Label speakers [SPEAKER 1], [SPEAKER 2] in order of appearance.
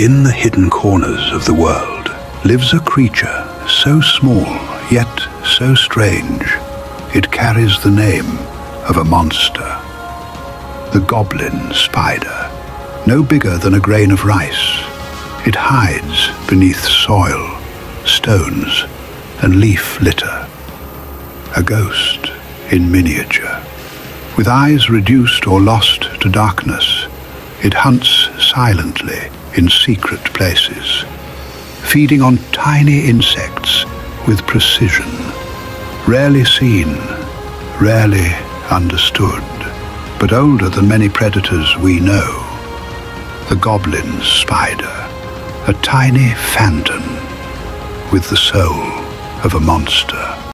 [SPEAKER 1] In the hidden corners of the world lives a creature so small yet so strange. It carries the name of a monster. The goblin spider, no bigger than a grain of rice. It hides beneath soil, stones, and leaf litter. A ghost in miniature. With eyes reduced or lost to darkness, it hunts silently in secret places, feeding on tiny insects with precision. Rarely seen, rarely understood, but older than many predators we know. The goblin spider, a tiny phantom with the soul of a monster.